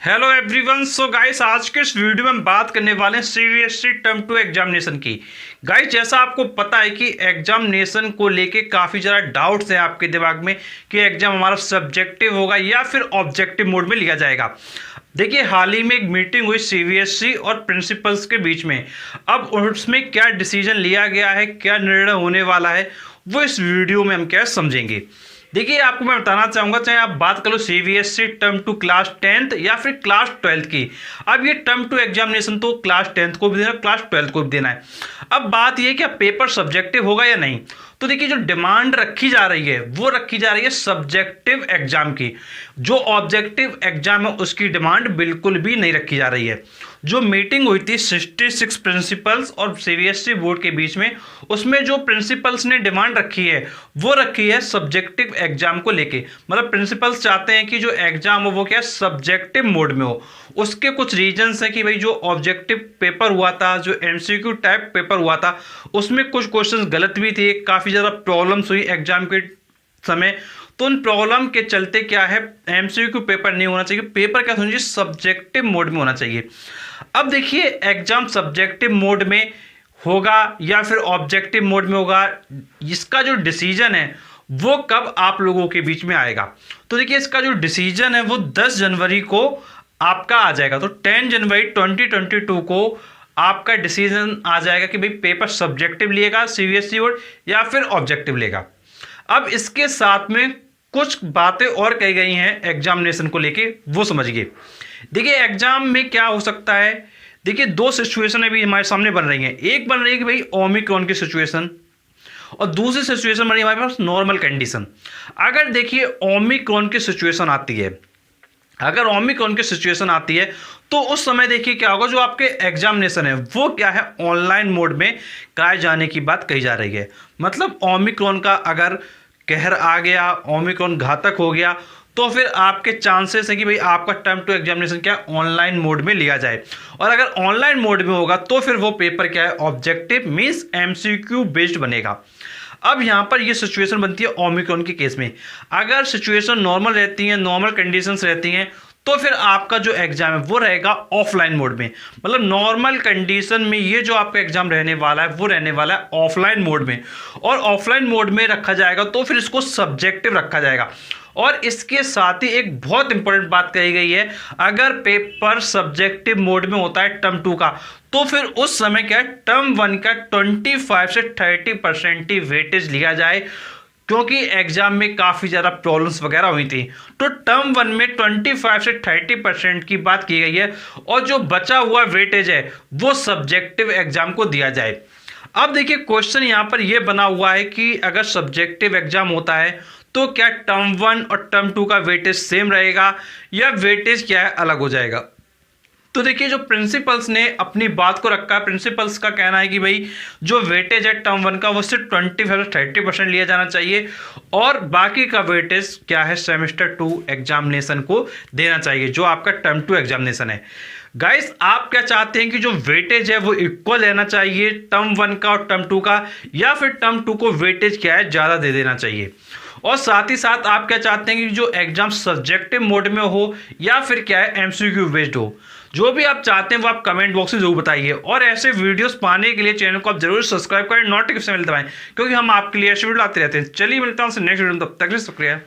Hello everyone. So guys, आज के इस वीडियो में हम बात करने वाले हैं सीबीएसई टर्म 2 एग्जामिनेशन की। गाइस, जैसा आपको पता है कि एग्जामिनेशन को लेके काफ़ी ज़्यादा डाउट्स हैं आपके दिमाग में कि एग्जाम हमारा सब्जेक्टिव होगा या फिर ऑब्जेक्टिव मोड में लिया जाएगा। देखिए, हाल ही में एक मीटिंग हुई सीबीएसई और प्रिंसिपल्स के बीच में। अब उसमें क्या डिसीजन लिया गया है, क्या निर्णय होने वाला है, वो इस वीडियो में हम क्या समझेंगे। देखिए, आपको मैं बताना चाहूँगा, चाहे आप बात करो सीबीएसई टर्म 2 क्लास 10th या फिर क्लास 12th की। अब ये टर्म 2 एग्जामिनेशन तो क्लास 10th को भी देना है, क्लास 12th को भी देना है। अब बात ये कि पेपर सब्जेक्टिव होगा या नहीं। तो देखिए, जो डिमांड रखी जा रही है वो रखी जा रही है सब्जेक्टिव एग्जाम की। जो ऑब्जेक्टिव एग्जाम है उसकी डिमांड बिल्कुल भी नहीं रखी जा रही है। जो मीटिंग हुई थी 66 प्रिंसिपल्स और सीबीएसई बोर्ड के बीच में, उसमें जो प्रिंसिपल्स ने डिमांड रखी है वो रखी है सब्जेक्टिव एग्जाम को लेके। मतलब प्रिंसिपल्स चाहते हैं कि जो एग्जाम हो वो क्या सब्जेक्टिव मोड में हो। उसके कुछ रीजंस हैं कि भाई जो ऑब्जेक्टिव पेपर हुआ था, जो एमसीक्यू टाइप पेपर हुआ था, उसमें कुछ क्वेश्चंस गलत भी थे, काफ़ी ज़्यादा प्रॉब्लम्स हुई एग्जाम के समय। तो उन प्रॉब्लम के चलते क्या है, एमसीक्यू पेपर नहीं होना चाहिए, पेपर क्या होना चाहिए सब्जेक्टिव मोड में होना चाहिए। अब देखिए, एग्जाम सब्जेक्टिव मोड में होगा या फिर ऑब्जेक्टिव मोड में होगा, इसका जो डिसीजन है वो कब आप लोगों के बीच में आएगा। तो देखिए, इसका जो डिसीजन है वो 10 जनवरी को आपका आ जाएगा। तो 10 जनवरी 2022 को आपका डिसीजन आ जाएगा कि भाई पेपर सब्जेक्टिव लेगा सीबीएसई बोर्ड या फिर ऑब्जेक्टिव लेगा। अब इसके साथ में कुछ बातें और कही गई हैं एग्जामिनेशन को लेके, वो समझिए। देखिए, एग्जाम में क्या हो सकता है। देखिए, दो सिचुएशन अभी हमारे सामने बन रही हैं। एक बन रही है कि भाई ओमिक्रॉन की सिचुएशन, और दूसरी सिचुएशन बन रही है हमारे पास नॉर्मल कंडीशन। अगर देखिए ओमिक्रॉन की सिचुएशन आती है, अगर ओमिक्रॉन की सिचुएशन आती है तो उस समय देखिए क्या होगा, जो आपके एग्जामिनेशन है वो क्या है ऑनलाइन मोड में कराए जाने की बात कही जा रही है। मतलब ओमिक्रॉन का अगर कहर आ गया, ओमिक्रॉन घातक हो गया, तो फिर आपके चांसेस है कि भाई आपका टर्म 2 एग्जामिनेशन क्या ऑनलाइन मोड में लिया जाए। और अगर ऑनलाइन मोड में होगा तो फिर वो पेपर क्या है ऑब्जेक्टिव मींस एमसीक्यू बेस्ड बनेगा। अब यहाँ पर ये सिचुएशन बनती है ओमिक्रॉन के केस में। अगर सिचुएशन नॉर्मल रहती है, नॉर्मल कंडीशंस रहती हैं, तो फिर आपका जो एग्जाम है वो रहेगा ऑफलाइन मोड में। मतलब नॉर्मल कंडीशन में ये जो आपका एग्जाम रहने वाला है वो रहने वाला है ऑफलाइन मोड में। और ऑफलाइन मोड में रखा जाएगा तो फिर इसको सब्जेक्टिव रखा जाएगा। और इसके साथ ही एक बहुत इंपॉर्टेंट बात कही गई है, अगर पेपर सब्जेक्टिव मोड में होता है टर्म 2 का, तो फिर उस समय क्या है टर्म 1 का 25 से 30% ही वेटेज लिया जाए, क्योंकि एग्जाम में काफ़ी ज़्यादा प्रॉब्लम्स वगैरह हुई थी। तो टर्म 1 में 25 से 30% की बात की गई है, और जो बचा हुआ वेटेज है वो सब्जेक्टिव एग्जाम को दिया जाए। अब देखिए, क्वेश्चन यहाँ पर यह बना हुआ है कि अगर सब्जेक्टिव एग्जाम होता है तो क्या टर्म 1 और टर्म 2 का वेटेज सेम रहेगा या वेटेज क्या है अलग हो जाएगा। तो देखिए, जो प्रिंसिपल्स ने अपनी बात को रखा है, प्रिंसिपल्स का कहना है कि भाई जो वेटेज है टर्म 1 का वो सिर्फ 25 से 30% लिया जाना चाहिए, और बाकी का वेटेज क्या है सेमेस्टर 2 एग्जामिनेशन को देना चाहिए, जो आपका टर्म 2 एग्जामिनेशन है। गाइस, आप क्या चाहते हैं कि जो वेटेज है वो इक्वल लेना चाहिए टर्म 1 का और टर्म 2 का, या फिर टर्म 2 को वेटेज क्या है ज़्यादा दे देना चाहिए। और साथ ही साथ आप क्या चाहते हैं कि जो एग्जाम सब्जेक्टिव मोड में हो या फिर क्या है एमसीक्यू बेस्ड हो। जो भी आप चाहते हैं वो आप कमेंट बॉक्स में जरूर बताइए, और ऐसे वीडियोस पाने के लिए चैनल को आप जरूर सब्सक्राइब करें, नोटिफिकेशन दबाएं, क्योंकि हम आपके लिए ऐसे वीडियो लाते रहते हैं। चलिए मिलता हूं नेक्स्ट वीडियो में, तब तक के लिए शुक्रिया।